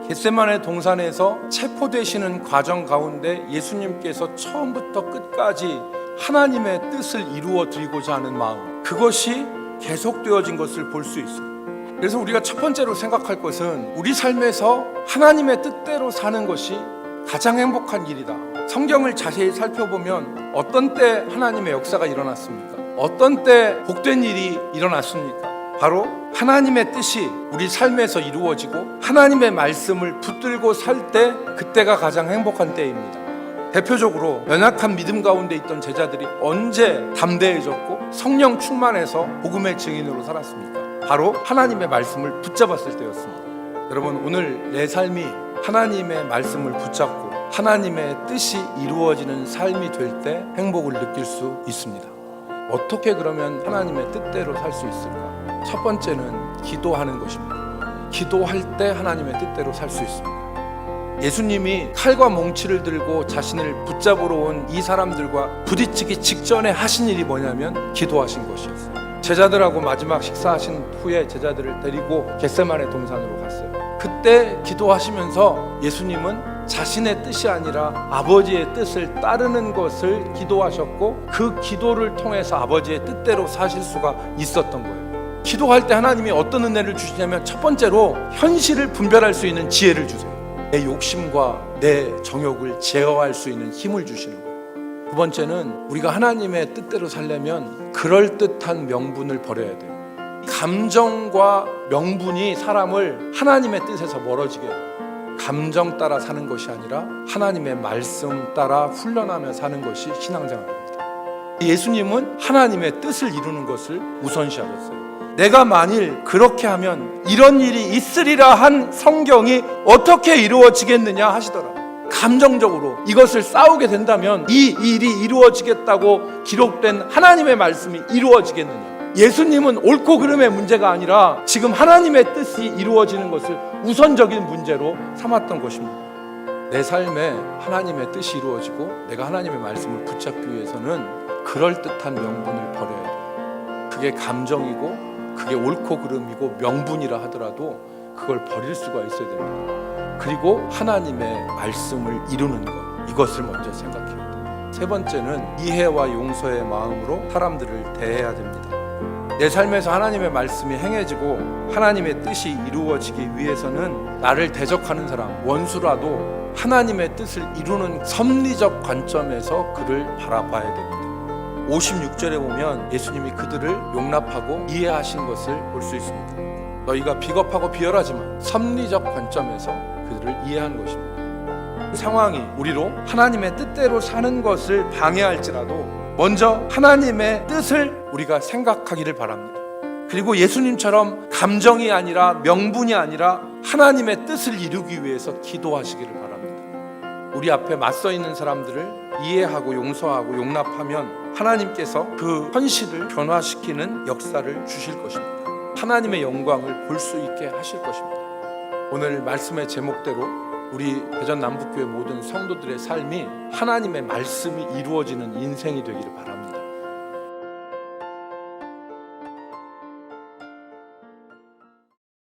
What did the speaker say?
겟세마네 동산에서 체포되시는 과정 가운데 예수님께서 처음부터 끝까지 하나님의 뜻을 이루어 드리고자 하는 마음, 그것이 계속되어진 것을 볼 수 있습니다. 그래서 우리가 첫 번째로 생각할 것은 우리 삶에서 하나님의 뜻대로 사는 것이 가장 행복한 일이다. 성경을 자세히 살펴보면 어떤 때 하나님의 역사가 일어났습니까? 어떤 때 복된 일이 일어났습니까? 바로 하나님의 뜻이 우리 삶에서 이루어지고 하나님의 말씀을 붙들고 살 때, 그때가 가장 행복한 때입니다. 대표적으로 연약한 믿음 가운데 있던 제자들이 언제 담대해졌고 성령 충만해서 복음의 증인으로 살았습니까? 바로 하나님의 말씀을 붙잡았을 때였습니다. 여러분, 오늘 내 삶이 하나님의 말씀을 붙잡고 하나님의 뜻이 이루어지는 삶이 될 때 행복을 느낄 수 있습니다. 어떻게 그러면 하나님의 뜻대로 살 수 있을까? 첫 번째는 기도하는 것입니다. 기도할 때 하나님의 뜻대로 살 수 있습니다. 예수님이 칼과 몽치를 들고 자신을 붙잡으러 온 이 사람들과 부딪히기 직전에 하신 일이 뭐냐면 기도하신 것이었어요. 제자들하고 마지막 식사하신 후에 제자들을 데리고 겟세마네 동산으로 갔어요. 그때 기도하시면서 예수님은 자신의 뜻이 아니라 아버지의 뜻을 따르는 것을 기도하셨고, 그 기도를 통해서 아버지의 뜻대로 사실 수가 있었던 거예요. 기도할 때 하나님이 어떤 은혜를 주시냐면, 첫 번째로 현실을 분별할 수 있는 지혜를 주세요. 내 욕심과 내 정욕을 제어할 수 있는 힘을 주시는 거예요. 두 번째는 우리가 하나님의 뜻대로 살려면 그럴듯한 명분을 버려야 돼요. 감정과 명분이 사람을 하나님의 뜻에서 멀어지게 해요. 감정 따라 사는 것이 아니라 하나님의 말씀 따라 훈련하며 사는 것이 신앙생활입니다. 예수님은 하나님의 뜻을 이루는 것을 우선시하셨어요. 내가 만일 그렇게 하면 이런 일이 있으리라 한 성경이 어떻게 이루어지겠느냐 하시더라고요. 감정적으로 이것을 싸우게 된다면 이 일이 이루어지겠다고 기록된 하나님의 말씀이 이루어지겠느냐. 예수님은 옳고 그름의 문제가 아니라 지금 하나님의 뜻이 이루어지는 것을 우선적인 문제로 삼았던 것입니다. 내 삶에 하나님의 뜻이 이루어지고 내가 하나님의 말씀을 붙잡기 위해서는 그럴듯한 명분을 버려야 돼요. 그게 감정이고 그게 옳고 그름이고 명분이라 하더라도 그걸 버릴 수가 있어야 됩니다. 그리고 하나님의 말씀을 이루는 것, 이것을 먼저 생각해야 돼요. 세 번째는 이해와 용서의 마음으로 사람들을 대해야 됩니다. 내 삶에서 하나님의 말씀이 행해지고 하나님의 뜻이 이루어지기 위해서는 나를 대적하는 사람, 원수라도 하나님의 뜻을 이루는 섭리적 관점에서 그를 바라봐야 됩니다. 56절에 보면 예수님이 그들을 용납하고 이해하신 것을 볼 수 있습니다. 너희가 비겁하고 비열하지만 섭리적 관점에서 그들을 이해하는 것입니다. 그 상황이 우리로 하나님의 뜻대로 사는 것을 방해할지라도 먼저 하나님의 뜻을 우리가 생각하기를 바랍니다. 그리고 예수님처럼 감정이 아니라 명분이 아니라 하나님의 뜻을 이루기 위해서 기도하시기를 바랍니다. 우리 앞에 맞서 있는 사람들을 이해하고 용서하고 용납하면 하나님께서 그 현실을 변화시키는 역사를 주실 것입니다. 하나님의 영광을 볼 수 있게 하실 것입니다. 오늘 말씀의 제목대로 우리 대전 남북교회 모든 성도들의 삶이 하나님의 말씀이 이루어지는 인생이 되기를 바랍니다.